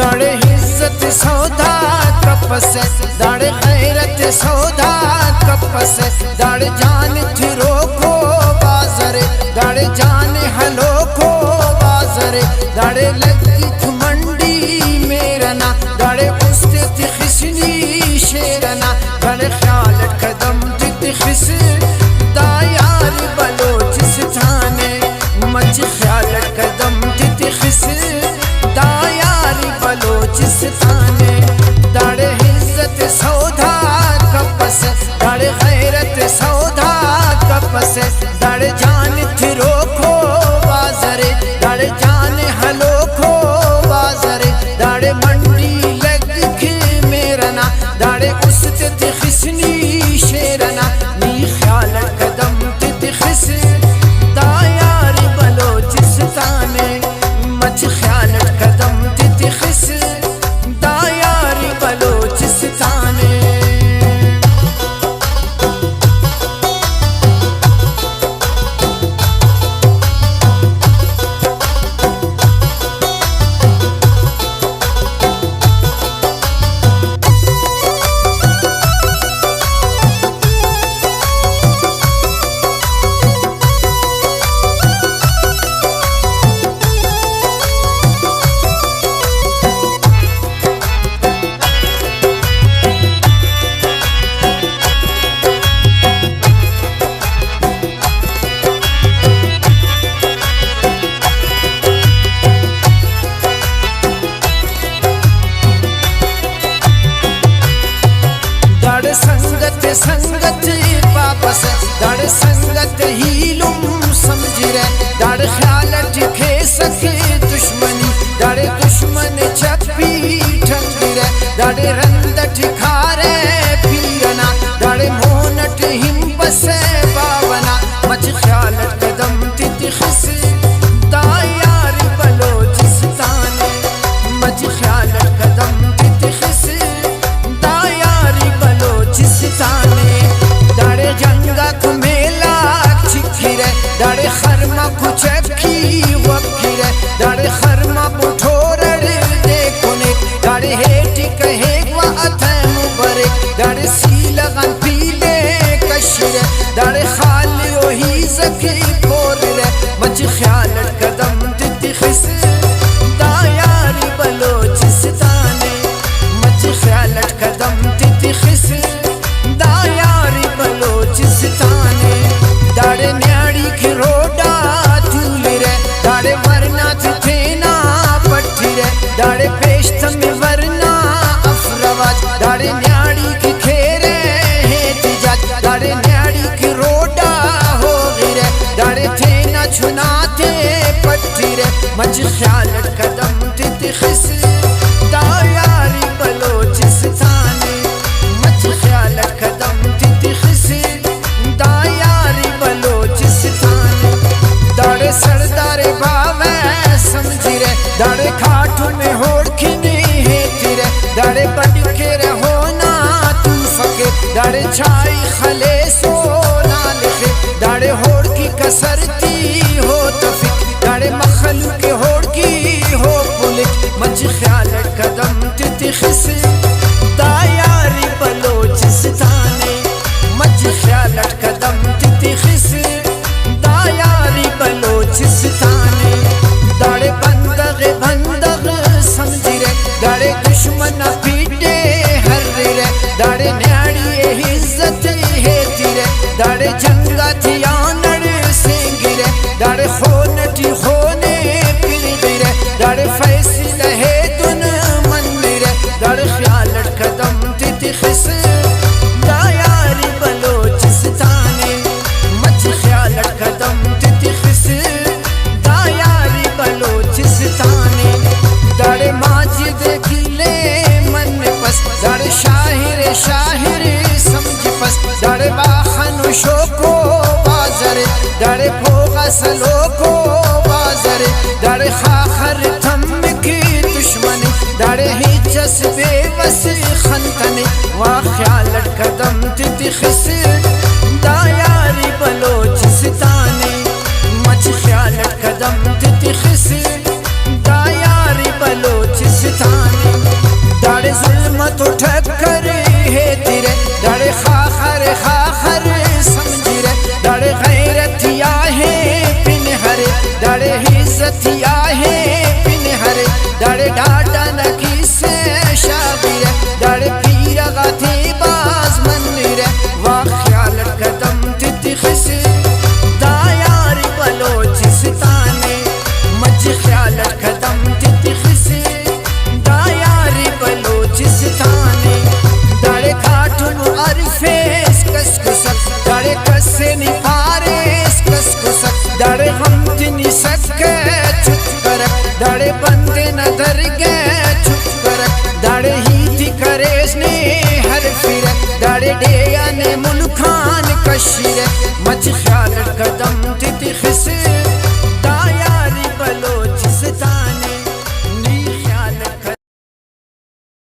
داڑے عزت سودا کپس داڑے غیرت سودا کپس داڑے جان تھرو کو بازر داڑے جان ہلو کو بازر داڑے لگی تھ منڈی میرنا داڑے استت خسنی شیرنا داڑے خیال قدم تت خس دا یار بلوچستان مچ خیال قدم تت خس دا یار بلوچستان داڑے عزت سودا کپس داڑے غیرت سودا کپس داڑے جان تھرو کو بازر داڑے جان ہلو کو بازر داڑے منڈی لگ کے میرنا داڑے استت خسنی شیرنا نی خیال قدم تت خس دا یار بلوچستان مچ خیال قدم تت خس دا یار بلوچستان سنگت سنگت واپس داڑ سنگت ہیلم سمجھ رہے داڑ خیالت کھے سکے دشمنی داڑ دشمن چپی ٹھنگ رہے داڑ رندٹ کھارے پیرنا داڑ مونٹ ہم بسے باونا مچ خیالت قدم تت خس دا یار بلوچستان مچ خیالت قدم تت خس دا یار بلوچستان داڑے جنگا کو میلا چکھرے داڑے خرما کو چکی وکھرے داڑے خرما بٹھورڑ دیکھنے داڑے ہیٹ کہے وا اتھے مبرک داڑے سیلغن پیلے کشرے داڑے خالی وہی زکی پورے مچ خیالت قدم تت خس دا یار بلوچستان مچ خیالت قدم تت خس دا یار بلوچستان داڑے نیاڑی کی روڈا دھول رے داڑے ورنہ تھینا پٹھی رے داڑے پیشتم ورنہ افرواج داڑے نیاڑی کی کھیرے احتجاج داڑے نیاڑی کی روڈا ہو گئی رے داڑے تھینا چھناتے پٹھی رے مچ خیالت قدم تت خس دا یار بلوچستان مچ خیالت قدم تت خس دا یار بلوچستان داڑے سردار باوے سمجھ رے داڑے کھاٹو میں ہوڑ کھنی ہیتی رے داڑے بڑھ کے رہونا تو فکر داڑے چھائی خلے سونا لکھے داڑے ہوڑ کی کسرتی ہو تفک داڑے مخلوق کے ہوڑ کی ہو پلک مچ خیالت قدم تت خس دا یار بلوچستان مچ خیالت قدم تت خس دا یار بلوچستان داڑے بندغ بندغ سمجھ رے داڑے دشمن پیٹے ہر رے داڑے نیاڑی عزت ہیتی رے داڑے جنگا تھیانڑ سینگ رے داڑے خونٹی خونے پھر رے داڑے فیصلہ ہے دن من رے داڑے خیالت قدم تت خس دا یار بلوچستان مچ خیالت قدم تت خس دا یار بلوچستان داڑے ماجد گلے من پس داڑے شاہر شاہر سمجھ پس داڑے باخن شوکو بازر داڑے پھوغا سلو کو بازر داڑے خاخر تھم کی دشمن داڑے ہی جس بے بس خنتن وا خیالت قدم تت خس دا یار بلوچستان مچ خیالت قدم تت خس دا یار بلوچستان سنگتیا